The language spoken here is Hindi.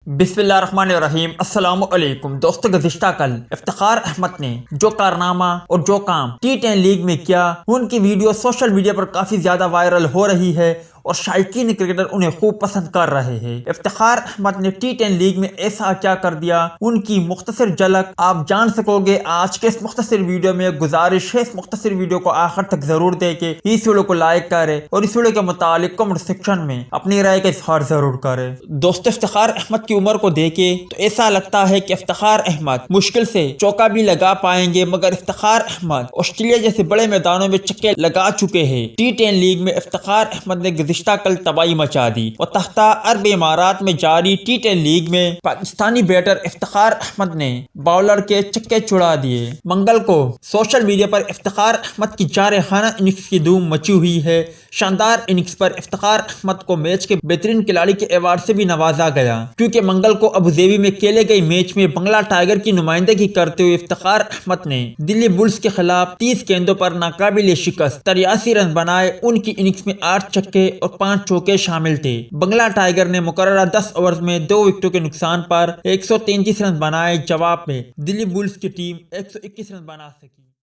बिस्मिल्लाहिर्रहमानिर्रहीम अस्सलामु अलैकुम दोस्तों, गुज़िश्ता कल इफ्तिखार अहमद ने जो कारनामा और जो काम T10 लीग में किया, उनकी वीडियो सोशल मीडिया पर काफ़ी ज़्यादा वायरल हो रही है और शायकीन क्रिकेटर उन्हें खूब पसंद कर रहे हैं। इफ्तिखार अहमद ने T10 लीग में ऐसा क्या कर दिया, उनकी मुख्तसर झलक आप जान सकोगे आज के इस मुख्तसर वीडियो में। गुजारिश है इस मुख्तसर वीडियो को आखिर तक जरूर देखें, इस वीडियो को लाइक करें और इस वीडियो के मुतालिक कमेंट सेक्शन में अपनी राय का इजहार जरूर करें। दोस्तों, इफ्तिखार अहमद की उम्र को देखे तो ऐसा लगता है कि इफ्तिखार अहमद मुश्किल से चौका भी लगा पाएंगे, मगर इफ्तिखार अहमद ऑस्ट्रेलिया जैसे बड़े मैदानों में छक्के लगा चुके हैं। T10 लीग में इफ्तिखार अहमद ने गुज़िश्ता कल तबाही मचा दी और तख्ता अरब इमारात में जारी T10 लीग में पाकिस्तानी बैटर इफ्तिखार अहमद ने बॉलर के छक्के छुड़ा दिए। मंगल को सोशल मीडिया पर इफ्तिखार अहमद की जारहाना इनिंग्स की धूम मची हुई है। शानदार इनिंग्स पर इफ्तिखार अहमद को मैच के बेहतरीन खिलाड़ी के अवार्ड से भी नवाजा गया, क्योंकि मंगल को अबूधाबी में खेले गए मैच में बंगला टाइगर की नुमाइंदगी करते हुए इफ्तिखार अहमद ने दिल्ली बुल्स के खिलाफ 30 गेंदों पर नाकाबिले शिकस्त 83 रन बनाए। उनकी इनिंग्स में 8 छक्के और 5 चौके शामिल थे। बंगला टाइगर ने मुकर्ररा 10 ओवर में 2 विकेटों के नुकसान पर 133 रन बनाए। जवाब में दिल्ली बुल्स की टीम 121 रन बना सकी।